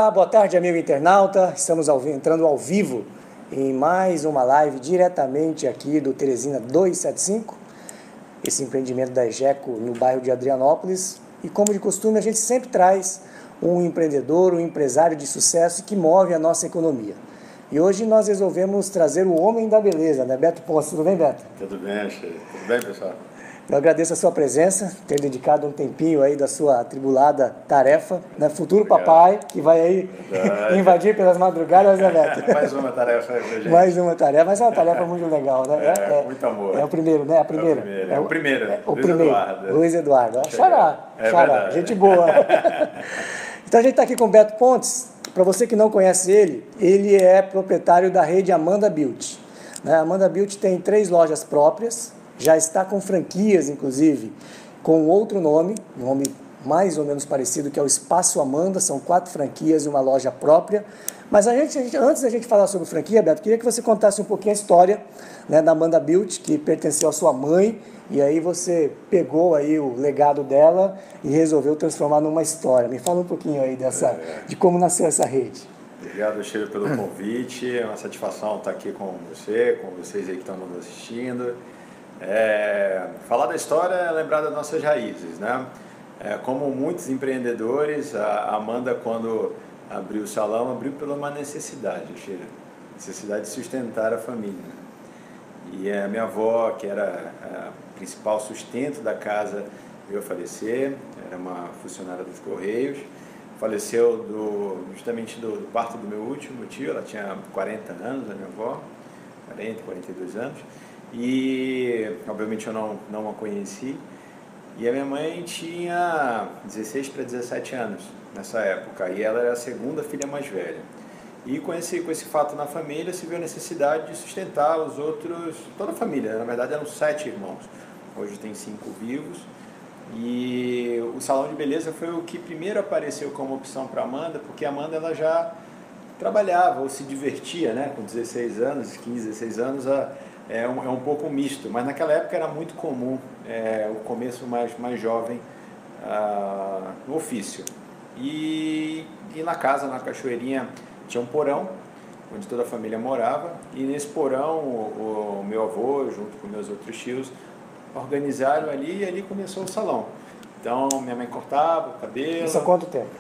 Olá, boa tarde, amigo internauta. Estamos entrando ao vivo em mais uma live diretamente aqui do Teresina 275, esse empreendimento da Egeco no bairro de Adrianópolis. E como de costume, a gente sempre traz um empreendedor, um empresário de sucesso que move a nossa economia. E hoje nós resolvemos trazer o homem da beleza, né? Beto Ponce. Tudo bem, Beto? Tudo bem, Cheio. Tudo bem, pessoal? Eu agradeço a sua presença, ter dedicado um tempinho aí da sua atribulada tarefa, né? Futuro Obrigado. Papai, que vai aí invadir pelas madrugadas, né, Beto? Mais uma tarefa aí pra gente. Mais uma tarefa, mas é uma tarefa muito legal, né? Muito amor. É o primeiro, né? A primeira. É o primeiro. Luiz Eduardo. Luiz Eduardo. Xará, verdade. Gente boa. Então a gente está aqui com o Beto Pontes. Para você que não conhece ele é proprietário da rede Amanda Beauty. A Amanda Beauty tem 3 lojas próprias, já está com franquias, inclusive, com outro nome, um nome mais ou menos parecido, que é o Espaço Amanda. São 4 franquias e uma loja própria. Mas antes da gente falar sobre franquia, Beto, queria que você contasse um pouquinho a história, né, da Amanda Beauty, que pertenceu à sua mãe, e aí você pegou aí o legado dela e resolveu transformar numa história. Me fala um pouquinho aí de como nasceu essa rede. Obrigado, Cheiro, pelo convite. É uma satisfação estar aqui com você, com vocês aí que estão nos assistindo. Falar da história é lembrar das nossas raízes, né? Como muitos empreendedores, a Amanda, quando abriu o salão, abriu por uma necessidade, Cheiro. Necessidade de sustentar a família. E a minha avó, que era a principal sustento da casa, veio a falecer, era uma funcionária dos Correios, faleceu justamente do parto do meu último tio. Ela tinha 40 anos, a minha avó, 40, 42 anos, e obviamente eu não a conheci. E a minha mãe tinha 16 para 17 anos nessa época, e ela era a segunda filha mais velha. E com esse fato na família, se viu a necessidade de sustentar os outros, toda a família. Na verdade eram 7 irmãos, hoje tem 5 vivos. E o salão de beleza foi o que primeiro apareceu como opção para a Amanda, porque a Amanda ela já trabalhava ou se divertia, né? Com 16 anos, 15, 16 anos, é um pouco misto. Mas naquela época era muito comum o começo mais jovem no ofício. E na casa, na Cachoeirinha, tinha um porão, onde toda a família morava, e nesse porão o meu avô, junto com meus outros tios, organizaram ali, e ali começou o salão. Então, minha mãe cortava o cabelo. Isso há quanto tempo?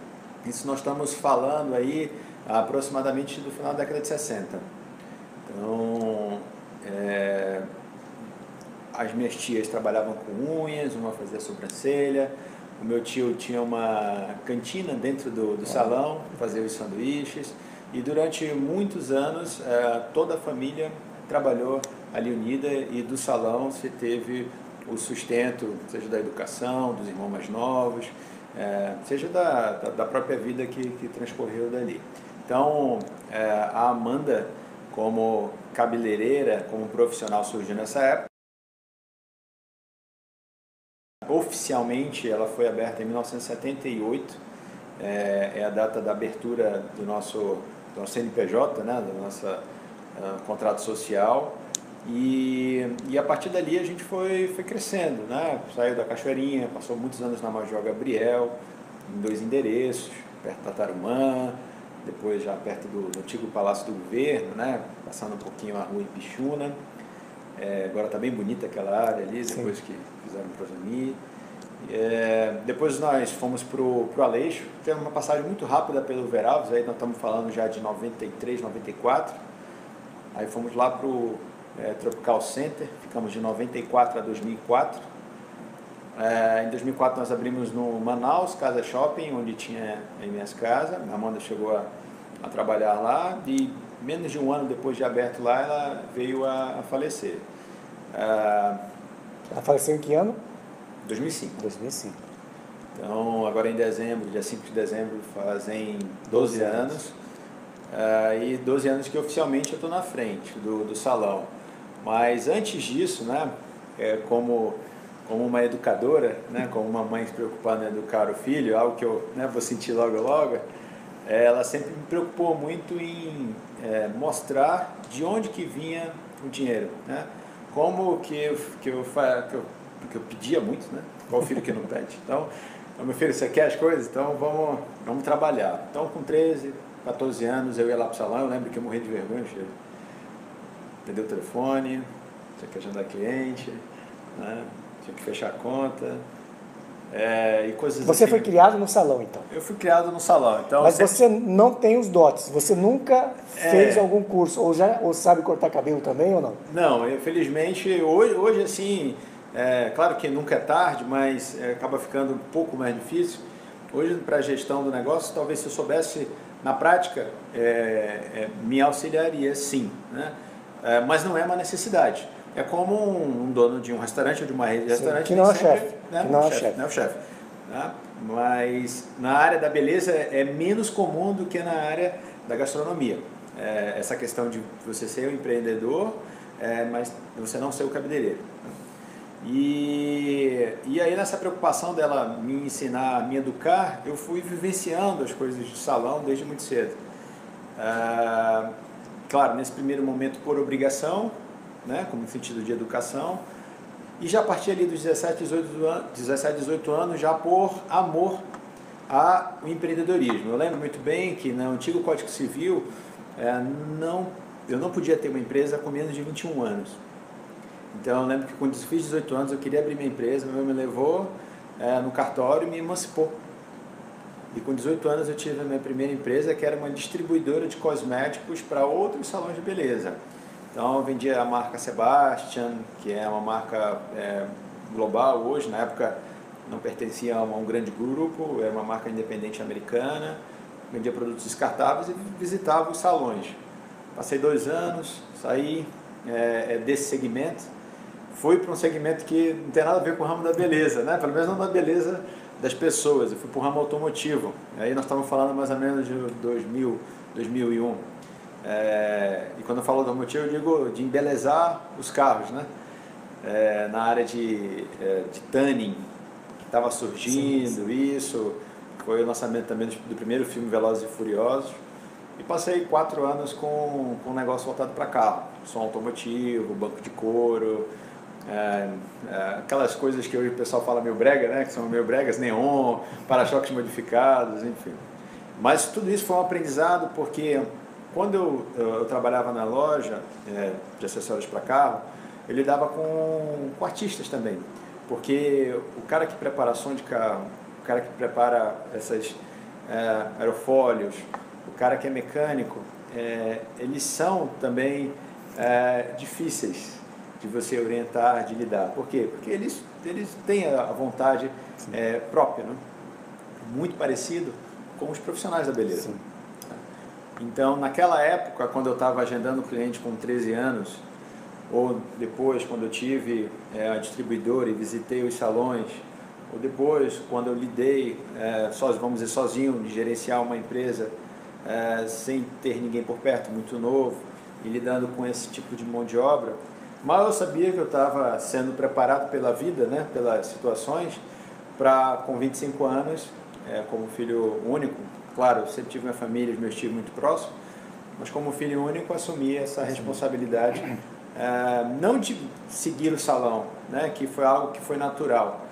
Isso nós estamos falando aí aproximadamente do final da década de 60. Então, as minhas tias trabalhavam com unhas, uma fazia sobrancelha, o meu tio tinha uma cantina dentro do salão, fazia os sanduíches. E durante muitos anos, toda a família trabalhou ali unida, e do salão se teve o sustento, seja da educação, dos irmãos mais novos, seja da própria vida que transcorreu dali. Então, a Amanda, como cabeleireira, como profissional, surgiu nessa época. Oficialmente, ela foi aberta em 1978, é a data da abertura do nosso CNPJ, né, do nosso contrato social, e a partir dali a gente foi crescendo, né? Saiu da Cachoeirinha, passou muitos anos na Major Gabriel, em 2 endereços, perto da Tarumã, depois já perto do antigo Palácio do Governo, né? Passando um pouquinho a rua Ipixuna. Agora está bem bonita aquela área ali, depois que fizeram o Prosami. Depois nós fomos para o Aleixo, teve uma passagem muito rápida pelo Veralves, aí nós estamos falando já de 93, 94. Aí fomos lá para o Tropical Center, ficamos de 94 a 2004. Em 2004 nós abrimos no Manaus, Casa Shopping, onde tinha a MS Casa. A Amanda chegou a trabalhar lá, e menos de um ano depois de aberto lá, ela veio a falecer. Ela faleceu em que ano? 2005. 2005. Então, agora em dezembro, dia 5 de dezembro, fazem 12 anos. E 12 anos que oficialmente eu estou na frente do salão. Mas antes disso, né, como uma educadora, né, como uma mãe se preocupando em educar o filho, algo que eu, né, vou sentir logo logo, ela sempre me preocupou muito em mostrar de onde que vinha o dinheiro, né? Como que eu pedia muito, né? Qual filho que não pede? Então, Então, meu filho, você quer as coisas? Então vamos trabalhar. Então, com 13, 14 anos, eu ia lá para o salão. Eu lembro que eu morri de vergonha, filho. Atendeu o telefone, tinha que agendar cliente, né? Tinha que fechar a conta. E coisas Você assim. foi criado no salão, então? Eu fui criado no salão. Então, mas você não tem os dotes? Você nunca fez algum curso? Ou sabe cortar cabelo também ou não? Não, infelizmente, hoje assim, claro que nunca é tarde, mas acaba ficando um pouco mais difícil. Hoje, para a gestão do negócio, talvez se eu soubesse na prática, me auxiliaria sim, né? Mas não é uma necessidade. É como um dono de um restaurante ou de uma rede de restaurante. Que não é chefe. Não é o chefe. Né? Mas na área da beleza é menos comum do que na área da gastronomia. Essa questão de você ser um empreendedor, mas você não ser o cabeleireiro. E aí nessa preocupação dela me ensinar, me educar, eu fui vivenciando as coisas de salão desde muito cedo. Claro, nesse primeiro momento por obrigação, né, como no sentido de educação, e já a partir ali dos 17, 18 anos, já por amor ao empreendedorismo. Eu lembro muito bem que no antigo Código Civil, eu não podia ter uma empresa com menos de 21 anos. Então eu lembro que quando eu fiz 18 anos eu queria abrir minha empresa, meu irmão me levou no cartório e me emancipou. E com 18 anos eu tive a minha primeira empresa, que era uma distribuidora de cosméticos para outros salões de beleza. Então eu vendia a marca Sebastian, que é uma marca global hoje, na época não pertencia a um grande grupo, era uma marca independente americana, vendia produtos descartáveis e visitava os salões. Passei 2 anos, saí desse segmento, fui para um segmento que não tem nada a ver com o ramo da beleza, né? Pelo menos não da beleza das pessoas, eu fui para o ramo automotivo. Aí nós estamos falando mais ou menos de 2000, 2001. E quando eu falo do automotivo, eu digo de embelezar os carros, né? Na área de tanning, que estava surgindo, isso. Foi o lançamento também do primeiro filme Velozes e Furiosos. E passei 4 anos com um negócio voltado para carro. Som automotivo, banco de couro, aquelas coisas que hoje o pessoal fala meio brega, né? Que são meio bregas, neon, para-choques modificados, enfim. Mas tudo isso foi um aprendizado, porque quando eu trabalhava na loja de acessórios para carro, eu lidava com artistas também. Porque o cara que prepara som de carro, o cara que prepara essas aerofólios, o cara que é mecânico, eles são também difíceis de você orientar, de lidar. Por quê? Porque eles têm a vontade própria, né? Muito parecido com os profissionais da beleza. Sim. Então, naquela época, quando eu estava agendando cliente com 13 anos, ou depois, quando eu tive a distribuidora e visitei os salões, ou depois, quando eu lidei, vamos dizer, sozinho, de gerenciar uma empresa, sem ter ninguém por perto, muito novo, e lidando com esse tipo de mão de obra, mal eu sabia que eu estava sendo preparado pela vida, né, pelas situações, para, com 25 anos, como filho único, claro, eu sempre tive minha família, os meus tios muito próximos, mas como filho único assumi essa responsabilidade, não de seguir o salão, né, que foi algo que foi natural,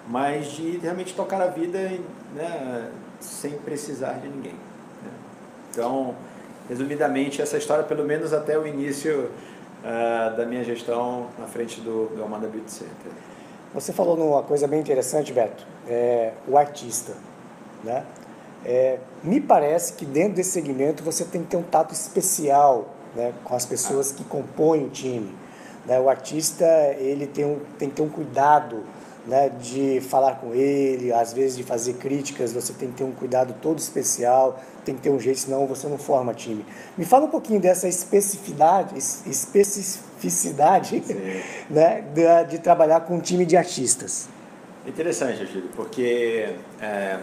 mas de realmente tocar a vida, né, sem precisar de ninguém. Né. Então, resumidamente, essa história, pelo menos até o início da minha gestão na frente do Amanda Beauty Center. Você falou numa coisa bem interessante, Beto, o artista, né? Me parece que dentro desse segmento você tem que ter um tato especial, né, com as pessoas que compõem o time. Né? O artista ele tem que ter um cuidado, né, de falar com ele, às vezes de fazer críticas, você tem que ter um cuidado todo especial, tem que ter um jeito, senão você não forma time. Me fala um pouquinho dessa especificidade né, de trabalhar com um time de artistas. Interessante, Agílio, porque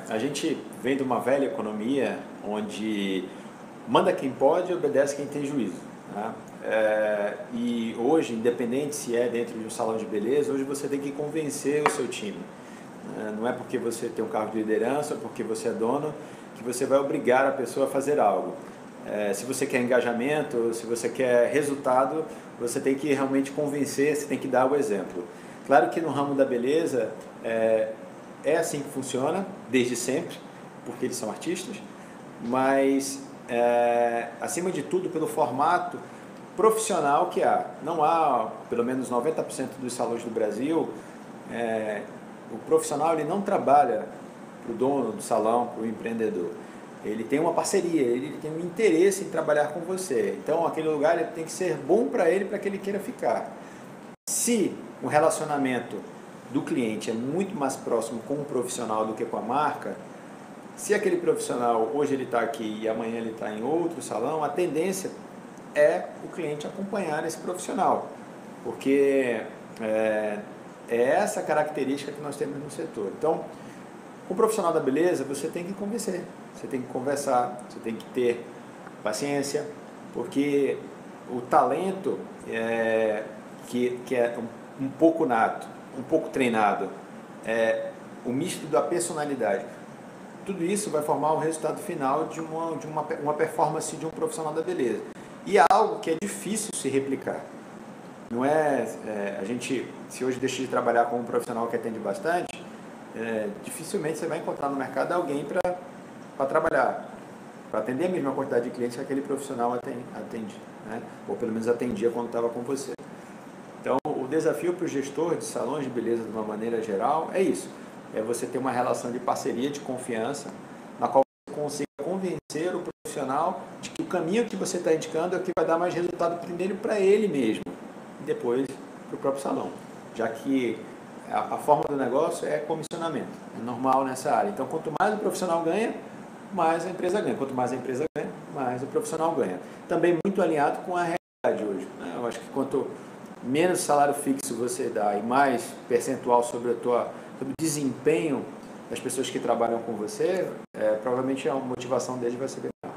a gente vem de uma velha economia onde manda quem pode e obedece quem tem juízo. Né? E hoje, independente se é dentro de um salão de beleza, hoje você tem que convencer o seu time. Não é porque você tem um cargo de liderança, porque você é dono, que você vai obrigar a pessoa a fazer algo. Se você quer engajamento, se você quer resultado, você tem que realmente convencer, você tem que dar o exemplo. Claro que no ramo da beleza, é assim que funciona, desde sempre, porque eles são artistas, mas, acima de tudo, pelo formato profissional que há. Não há, pelo menos 90% dos salões do Brasil, o profissional ele não trabalha para o dono do salão, para o empreendedor. Ele tem uma parceria, ele tem um interesse em trabalhar com você. Então, aquele lugar ele tem que ser bom para ele, para que ele queira ficar. Se o relacionamento do cliente é muito mais próximo com o profissional do que com a marca, se aquele profissional hoje ele está aqui e amanhã ele está em outro salão, a tendência é o cliente acompanhar esse profissional, porque é essa característica que nós temos no setor. Então, com o profissional da beleza, você tem que convencer, você tem que conversar, você tem que ter paciência, porque o talento que é um pouco nato, um pouco treinado, o misto da personalidade, tudo isso vai formar o resultado final de uma performance de um profissional da beleza. E é algo que é difícil se replicar. Não a gente, se hoje deixa de trabalhar com um profissional que atende bastante, dificilmente você vai encontrar no mercado alguém para trabalhar, para atender a mesma quantidade de clientes que aquele profissional atende, né? Ou pelo menos atendia quando estava com você. Então, o desafio para o gestor de salões de beleza, de uma maneira geral, é isso. É você ter uma relação de parceria, de confiança, na qual você consiga convencer o profissional de que o caminho que você está indicando é o que vai dar mais resultado primeiro para ele mesmo e depois para o próprio salão, já que a forma do negócio é comissionamento, é normal nessa área. Então, quanto mais o profissional ganha, mais a empresa ganha. Quanto mais a empresa ganha, mais o profissional ganha. Também muito alinhado com a realidade hoje, né? Eu acho que quanto menos salário fixo você dá e mais percentual sobre o desempenho das pessoas que trabalham com você, provavelmente a motivação deles vai ser bem maior.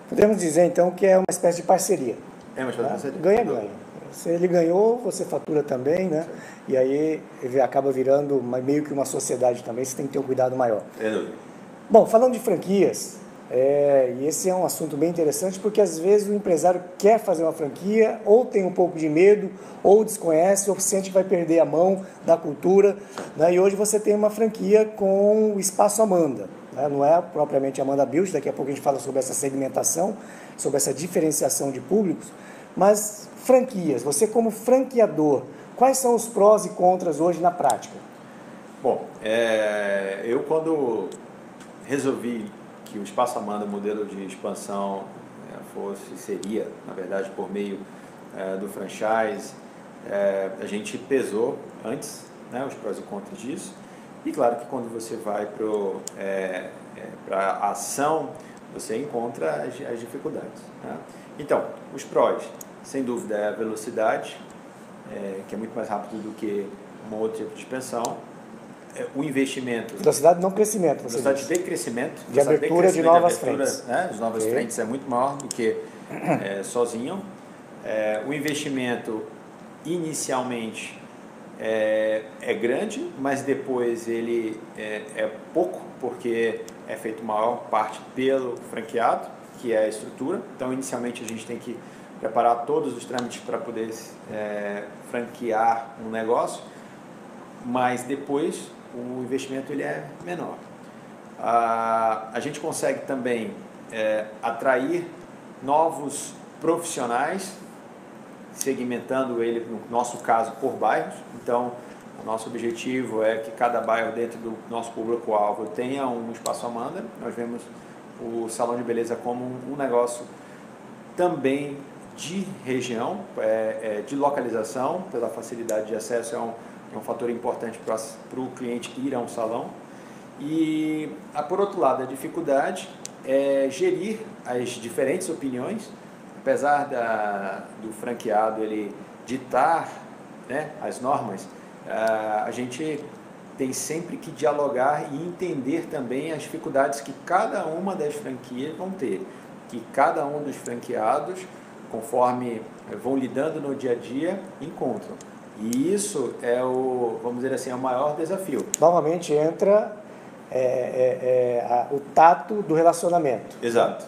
Podemos dizer, então, que é uma espécie de parceria. É uma espécie de parceria. Ganha-ganha. Se ele ganhou, você fatura também, né? Sim. E aí ele acaba virando meio que uma sociedade também, você tem que ter um cuidado maior. Bom, falando de franquias, e esse é um assunto bem interessante, porque às vezes o empresário quer fazer uma franquia, ou tem um pouco de medo, ou desconhece, ou sente que vai perder a mão da cultura, né? E hoje você tem uma franquia com o Espaço Amanda, né? Não é propriamente Amanda Beauty, daqui a pouco a gente fala sobre essa segmentação, sobre essa diferenciação de públicos, mas franquias, você como franqueador, quais são os prós e contras hoje na prática? Bom, eu quando resolvi que o Espaço Amanda, o modelo de expansão, seria, na verdade, por meio do franchise, a gente pesou antes, né, os prós e contras disso, e claro que quando você vai para a ação, você encontra as dificuldades, né? Então, os prós, sem dúvida, é a velocidade, que é muito mais rápido do que um outro tipo de expansão. O investimento. Velocidade não crescimento. Velocidade de crescimento. De abertura de novas frentes. Né? As novas frentes é muito maior do que sozinho. O investimento, inicialmente, é grande, mas depois ele é pouco, porque é feito maior parte pelo franqueado, que é a estrutura. Então, inicialmente, a gente tem que preparar todos os trâmites para poder franquear um negócio, mas depois o investimento ele é menor. A gente consegue também atrair novos profissionais, segmentando ele, no nosso caso, por bairros. Então, o nosso objetivo é que cada bairro dentro do nosso público-alvo tenha um Espaço Amanda. Nós vemos o salão de beleza como um negócio também de região, de localização, pela facilidade de acesso, é um fator importante para o cliente ir a um salão. E, por outro lado, a dificuldade é gerir as diferentes opiniões, apesar do franqueado ele ditar, né, as normas, a gente tem sempre que dialogar e entender também as dificuldades que cada uma das franquias vão ter, que cada um dos franqueados, conforme vão lidando no dia a dia, encontram. E isso vamos dizer assim, é o maior desafio. Novamente entra o tato do relacionamento. Exato.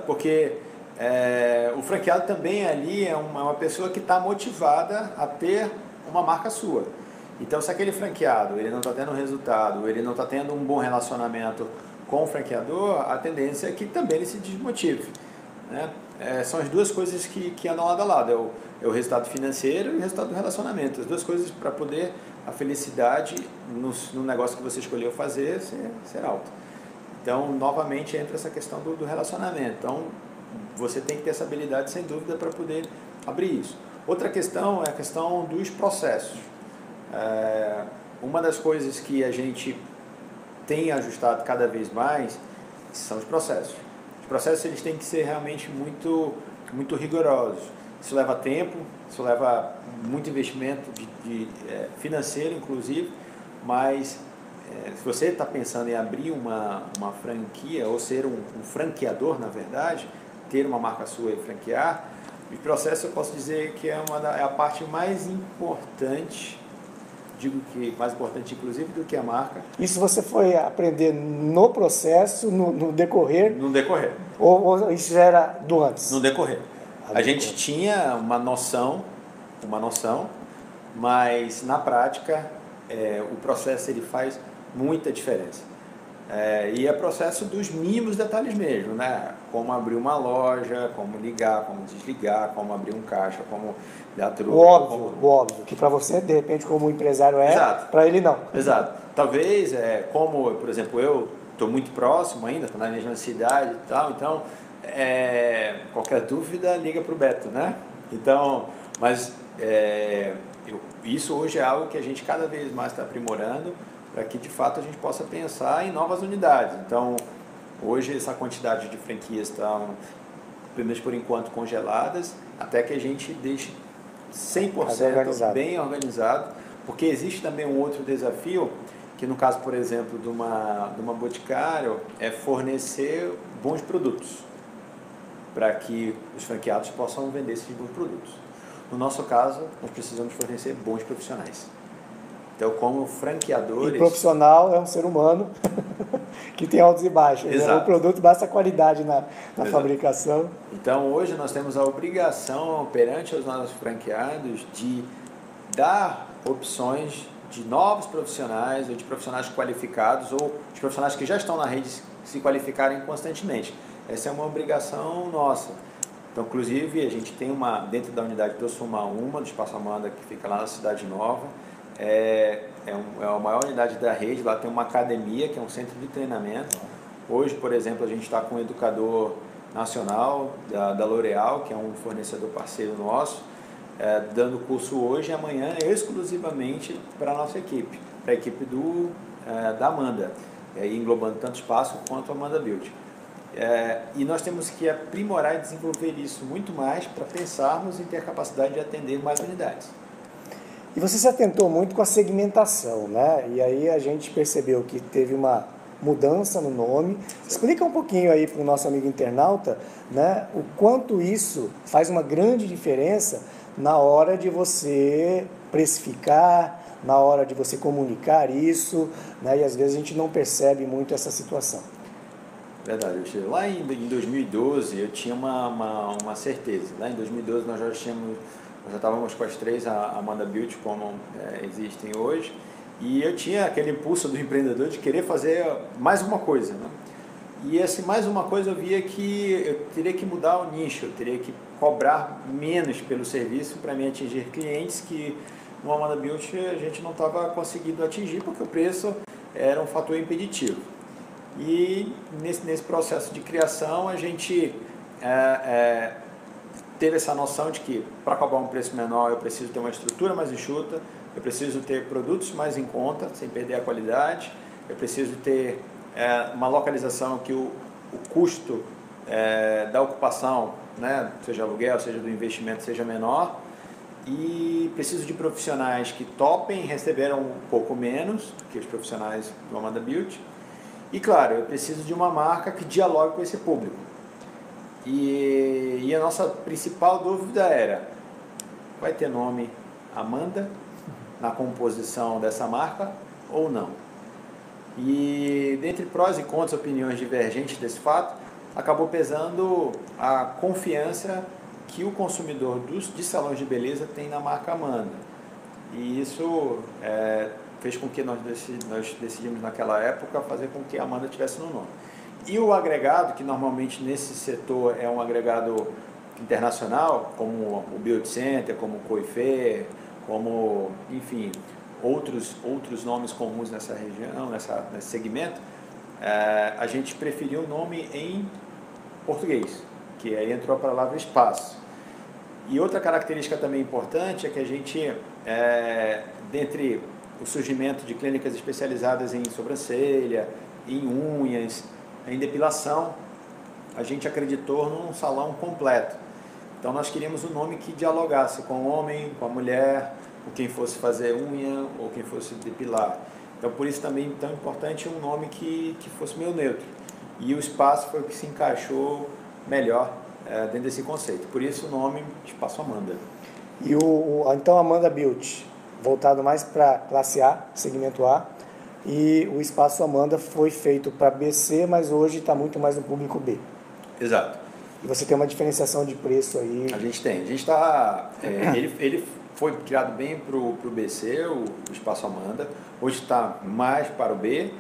Porque o franqueado também ali é uma pessoa que está motivada a ter uma marca sua. Então, se aquele franqueado ele não está tendo resultado, ele não está tendo um bom relacionamento com o franqueador, a tendência é que também ele se desmotive, né? São as duas coisas que andam lado a lado, é o resultado financeiro e o resultado do relacionamento. As duas coisas para poder a felicidade no negócio que você escolheu fazer ser alta. Então, novamente, entra essa questão do relacionamento. Então, você tem que ter essa habilidade, sem dúvida, para poder abrir isso. Outra questão é a questão dos processos. Uma das coisas que a gente tem ajustado cada vez mais são os processos. Os processos eles têm que ser realmente muito, muito rigorosos. Isso leva tempo, isso leva muito investimento financeiro, inclusive, mas se você está pensando em abrir uma franquia ou ser um franqueador, na verdade, ter uma marca sua e franquear, o processo eu posso dizer que é a parte mais importante, digo que mais importante inclusive do que a marca. Isso você foi aprender no processo, no decorrer? No decorrer. Ou isso já era do antes? No decorrer. A gente tinha uma noção, mas na prática o processo ele faz muita diferença. E é processo dos mínimos detalhes mesmo, né? Como abrir uma loja, como ligar, como desligar, como abrir um caixa, como dar troco. O óbvio, que para você, de repente, como empresário para ele não. Exato. Talvez, como, por exemplo, eu estou muito próximo ainda, estou na mesma cidade e tal, então, qualquer dúvida, liga para o Beto, né? Então, mas isso hoje é algo que a gente cada vez mais está aprimorando, para que de fato a gente possa pensar em novas unidades. Então, hoje essa quantidade de franquias estão, pelo menos por enquanto, congeladas, até que a gente deixe 100% bem organizado, porque existe também um outro desafio, que no caso, por exemplo, de uma Boticário, é fornecer bons produtos, para que os franqueados possam vender esses bons produtos. No nosso caso, nós precisamos fornecer bons profissionais. Então, como franqueadores... E profissional é um ser humano que tem altos e baixos. Né? O produto basta qualidade na fabricação. Então, hoje nós temos a obrigação perante os nossos franqueados de dar opções de novos profissionais ou de profissionais qualificados ou de profissionais que já estão na rede se qualificarem constantemente. Essa é uma obrigação nossa. Então, inclusive, a gente tem dentro da unidade do Suma, do Espaço Amanda, que fica lá na Cidade Nova. É a maior unidade da rede, lá tem uma academia, que é um centro de treinamento. Hoje, por exemplo, a gente está com um educador nacional da L'Oréal, que é um fornecedor parceiro nosso, dando curso hoje e amanhã exclusivamente para a nossa equipe, para a equipe da Amanda, englobando tanto espaço quanto a Amanda Beauty. E nós temos que aprimorar e desenvolver isso muito mais para pensarmos em ter a capacidade de atender mais unidades. E você se atentou muito com a segmentação, né? E aí a gente percebeu que teve uma mudança no nome. Explica um pouquinho aí para o nosso amigo internauta, né? O quanto isso faz uma grande diferença na hora de você precificar, na hora de você comunicar isso, né? E às vezes a gente não percebe muito essa situação. Verdade. Lá em 2012 eu tinha uma certeza. Lá em 2012 nós já estávamos com as três, a Amanda Beauty como existem hoje, e eu tinha aquele impulso do empreendedor de querer fazer mais uma coisa, né? E esse mais uma coisa eu via que eu teria que mudar o nicho, eu teria que cobrar menos pelo serviço para me atingir clientes que no Amanda Beauty a gente não estava conseguindo atingir porque o preço era um fator impeditivo. E nesse processo de criação a gente teve essa noção de que para cobrar um preço menor eu preciso ter uma estrutura mais enxuta, eu preciso ter produtos mais em conta, sem perder a qualidade, eu preciso ter uma localização que o custo da ocupação, né, seja aluguel, seja do investimento, seja menor, e preciso de profissionais que topem receber um pouco menos do que os profissionais do Amanda Beauty. E claro, eu preciso de uma marca que dialogue com esse público. E a nossa principal dúvida era, vai ter nome Amanda na composição dessa marca ou não? E dentre prós e contras, opiniões divergentes desse fato, acabou pesando a confiança que o consumidor de salões de beleza tem na marca Amanda. e isso fez com que nós decidimos naquela época fazer com que a Amanda tivesse no nome. E o agregado, que normalmente nesse setor é um agregado internacional, como o Build Center, como o Coife, como, enfim, outros nomes comuns nessa região, nesse segmento, a gente preferiu o nome em português, que aí entrou a palavra espaço. E outra característica também importante é que a gente, dentre o surgimento de clínicas especializadas em sobrancelha, em unhas, em depilação, a gente acreditou num salão completo. Então nós queríamos um nome que dialogasse com o homem, com a mulher, com quem fosse fazer unha ou quem fosse depilar. Então por isso também tão importante um nome que fosse meio neutro. E o espaço foi o que se encaixou melhor dentro desse conceito. Por isso o nome Espaço Amanda. E então Amanda Beauty, voltado mais para classe A, segmento A, e o Espaço Amanda foi feito para BC, mas hoje está muito mais no público B. Exato. E você tem uma diferenciação de preço aí? A gente tem. A gente está... ele foi criado bem para o BC, o Espaço Amanda. Hoje está mais para o B.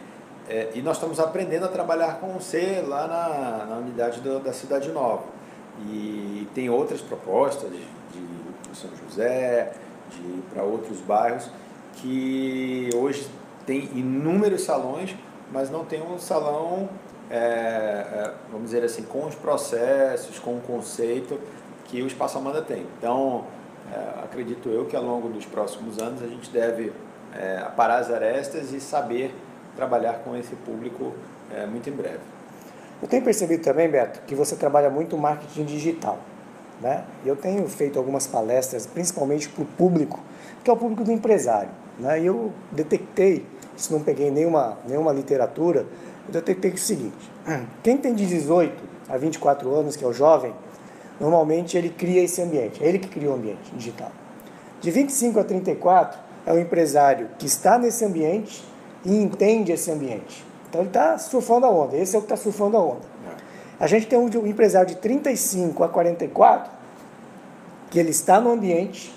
E nós estamos aprendendo a trabalhar com o C lá na unidade da Cidade Nova. E tem outras propostas de São José, para outros bairros, que hoje tem inúmeros salões, mas não tem um salão... vamos dizer assim, com os processos, com o conceito que o Espaço Amanda tem. Então, acredito eu que ao longo dos próximos anos a gente deve aparar as arestas e saber trabalhar com esse público muito em breve. Eu tenho percebido também, Beto, que você trabalha muito marketing digital, né? Eu tenho feito algumas palestras, principalmente para o público, que é o público do empresário, né? E eu detectei, se não peguei nenhuma literatura, eu detectei o seguinte: quem tem de 18 a 24 anos, que é o jovem, normalmente ele cria esse ambiente, é ele que cria o ambiente digital. De 25 a 34 é o empresário que está nesse ambiente e entende esse ambiente. Então ele está surfando a onda, esse é o que está surfando a onda. A gente tem um empresário de 35 a 44 que ele está no ambiente,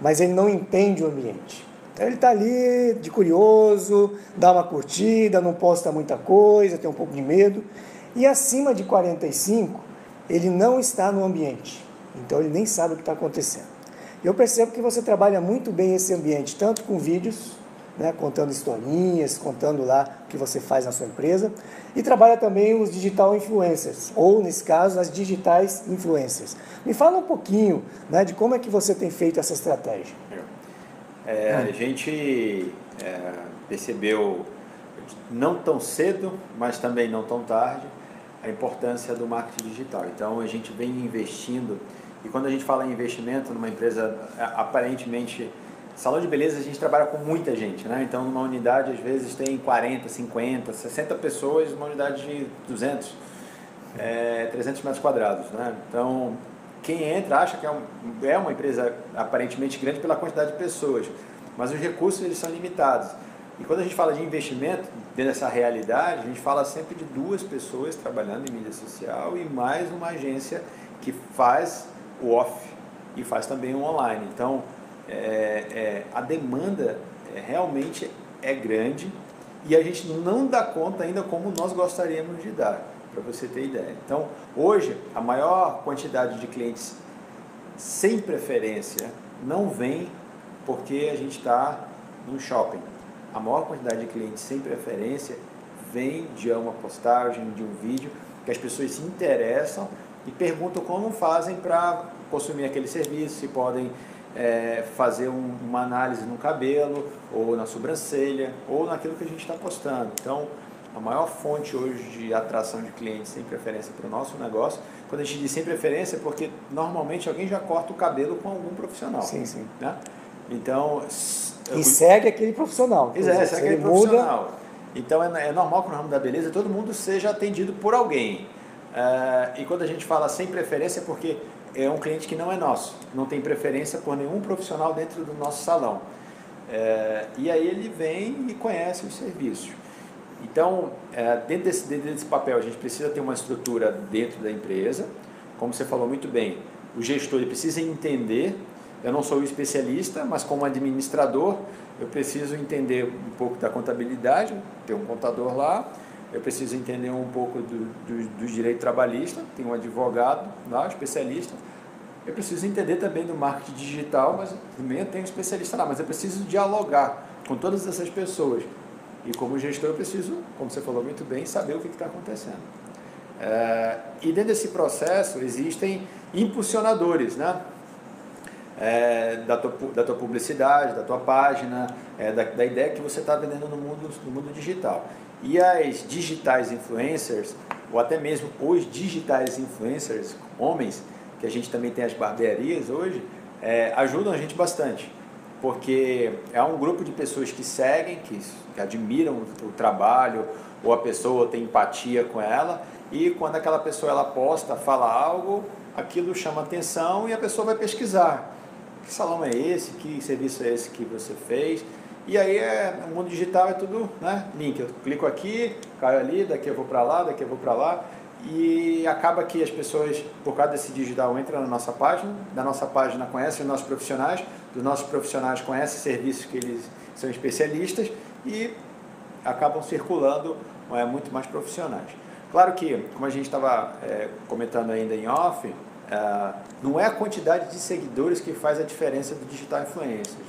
mas ele não entende o ambiente. Então ele está ali de curioso, dá uma curtida, não posta muita coisa, tem um pouco de medo. E acima de 45, ele não está no ambiente. Então ele nem sabe o que está acontecendo. Eu percebo que você trabalha muito bem esse ambiente, tanto com vídeos, né, contando historinhas, contando lá o que você faz na sua empresa, e trabalha também os digital influencers, ou nesse caso, as digitais influencers. Me fala um pouquinho, né, de como é que você tem feito essa estratégia. A gente percebeu, não tão cedo, mas também não tão tarde, a importância do marketing digital. Então, a gente vem investindo, e quando a gente fala em investimento numa empresa, aparentemente, salão de beleza a gente trabalha com muita gente, né? Então, numa unidade, às vezes, tem 40, 50, 60 pessoas, numa unidade de 200, 300 metros quadrados, né? Então, quem entra acha que é uma empresa aparentemente grande pela quantidade de pessoas, mas os recursos eles são limitados. E quando a gente fala de investimento, dentro dessa realidade, a gente fala sempre de 2 pessoas trabalhando em mídia social e mais uma agência que faz o off e faz também o online. Então, a demanda realmente é grande e a gente não dá conta ainda como nós gostaríamos de dar, para você ter ideia. Então, hoje, a maior quantidade de clientes sem preferência não vem porque a gente está no shopping. A maior quantidade de clientes sem preferência vem de uma postagem, de um vídeo, que as pessoas se interessam e perguntam como fazem para consumir aquele serviço, se podem fazer uma análise no cabelo, ou na sobrancelha, ou naquilo que a gente está postando. Então, a maior fonte hoje de atração de clientes sem preferência para o nosso negócio, quando a gente diz sem preferência, é porque normalmente alguém já corta o cabelo com algum profissional. Sim, sim. Né? Então, segue aquele profissional. Segue aquele profissional. Então, é normal que no ramo da beleza todo mundo seja atendido por alguém. E quando a gente fala sem preferência, é porque é um cliente que não é nosso, não tem preferência por nenhum profissional dentro do nosso salão. E aí ele vem e conhece os serviços. Então, dentro desse papel, a gente precisa ter uma estrutura dentro da empresa. Como você falou muito bem, o gestor ele precisa entender eu não sou o especialista, mas como administrador, eu preciso entender um pouco da contabilidade, ter um contador lá, eu preciso entender um pouco do direito trabalhista, tem um advogado lá, especialista. Eu preciso entender também do marketing digital, mas também eu tenho um especialista lá, mas eu preciso dialogar com todas essas pessoas. E como gestor eu preciso, como você falou muito bem, saber o que está acontecendo. E dentro desse processo existem impulsionadores, né? Da tua publicidade, da tua página, da ideia que você está vendendo no mundo digital. E as digitais influencers, ou até mesmo os digitais influencers, homens, que a gente também tem as barbearias hoje, ajudam a gente bastante. Porque é um grupo de pessoas que seguem, que admiram o trabalho, ou a pessoa tem empatia com ela, e quando aquela pessoa ela posta, fala algo, aquilo chama atenção e a pessoa vai pesquisar. Que salão é esse? Que serviço é esse que você fez? E aí, no mundo digital é tudo, né, link. Eu clico aqui, caio ali, daqui eu vou para lá, daqui eu vou para lá. E acaba que as pessoas, por causa desse digital, entram na nossa página, da nossa página conhecem os nossos profissionais, dos nossos profissionais conhecem serviços que eles são especialistas e acabam circulando muito mais profissionais. Claro que, como a gente estava comentando ainda em off, não é a quantidade de seguidores que faz a diferença do digital influencers.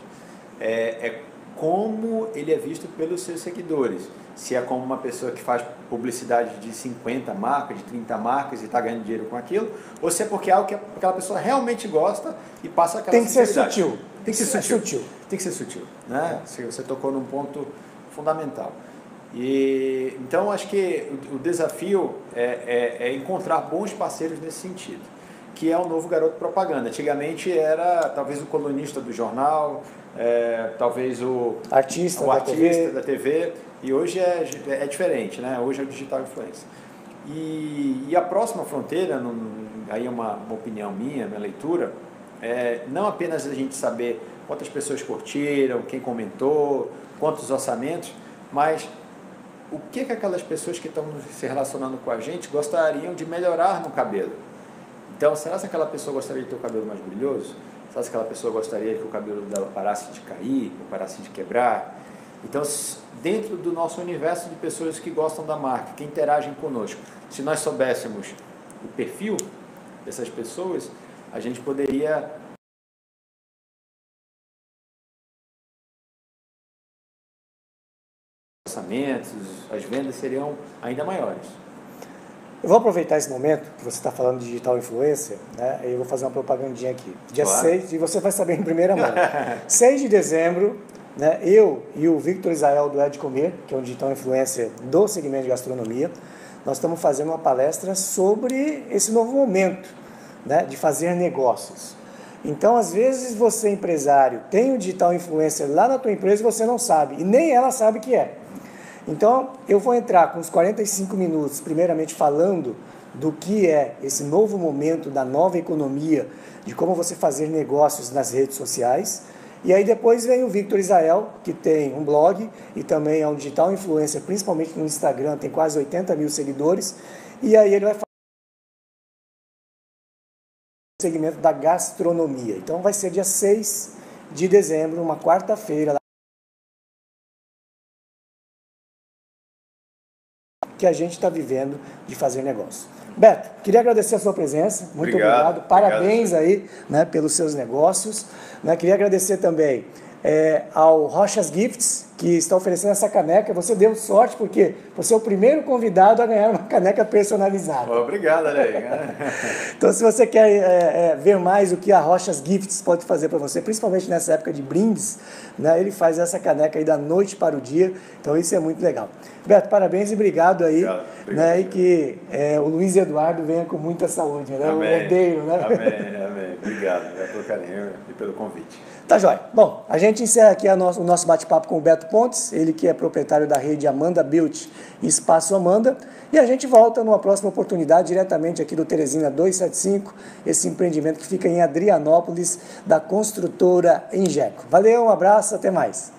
É como ele é visto pelos seus seguidores. Se é como uma pessoa que faz publicidade de 50 marcas, de 30 marcas e está ganhando dinheiro com aquilo, ou se é porque é algo que aquela pessoa realmente gosta e passa aquela sinceridade. Tem que ser sutil. Tem que ser sutil. Tem que ser sutil, né? Você tocou num ponto fundamental. E então acho que o desafio é encontrar bons parceiros nesse sentido, que é o novo garoto propaganda. Antigamente era talvez o colunista do jornal, talvez o artista da TV, e hoje é diferente, né? Hoje é o digital influencer. E a próxima fronteira, aí é uma opinião minha leitura, não apenas a gente saber quantas pessoas curtiram, quem comentou, quantos orçamentos, mas o que aquelas pessoas que estão se relacionando com a gente gostariam de melhorar no cabelo. Então, será que aquela pessoa gostaria de ter o cabelo mais brilhoso? Será que aquela pessoa gostaria que o cabelo dela parasse de cair, ou parasse de quebrar? Então, dentro do nosso universo de pessoas que gostam da marca, que interagem conosco, se nós soubéssemos o perfil dessas pessoas, a gente poderia orçamentos, as vendas seriam ainda maiores. Eu vou aproveitar esse momento que você está falando de digital influencer, né? Eu vou fazer uma propagandinha aqui. Dia 6, e você vai saber em primeira mão. 6 de dezembro, né, eu e o Victor Israel do Ed Comer, que é um digital influencer do segmento de gastronomia, nós estamos fazendo uma palestra sobre esse novo momento, né, de fazer negócios. Então, às vezes, você, empresário, tem um digital influencer lá na tua empresa e você não sabe, e nem ela sabe que é. Então, eu vou entrar com uns 45 minutos, primeiramente falando do que é esse novo momento da nova economia, de como você fazer negócios nas redes sociais. E aí depois vem o Victor Israel, que tem um blog e também é um digital influencer, principalmente no Instagram, tem quase 80 mil seguidores. E aí ele vai falar do segmento da gastronomia. Então vai ser dia 6 de dezembro, uma quarta-feira, que a gente está vivendo de fazer negócio. Beto, queria agradecer a sua presença, muito obrigado. Parabéns aí, né, pelos seus negócios. Né, queria agradecer também ao Rochas Gifts, que está oferecendo essa caneca. Você deu sorte porque você é o primeiro convidado a ganhar uma caneca personalizada. Obrigado, Alei. Então, se você quer ver mais o que a Rochas Gifts pode fazer para você, principalmente nessa época de brindes, né, ele faz essa caneca aí da noite para o dia. Então, isso é muito legal. Beto, parabéns e obrigado aí. Obrigado, né, e que o Luiz Eduardo venha com muita saúde, né? O herdeiro, né? Amém, amém. Obrigado pelo carinho e pelo convite. Tá jóia. Bom, a gente encerra aqui o nosso bate-papo com o Beto Pontes, ele que é proprietário da rede Amanda Beauty e Espaço Amanda, e a gente volta numa próxima oportunidade diretamente aqui do Teresina 275, esse empreendimento que fica em Adrianópolis, da construtora Engeco. Valeu, um abraço, até mais.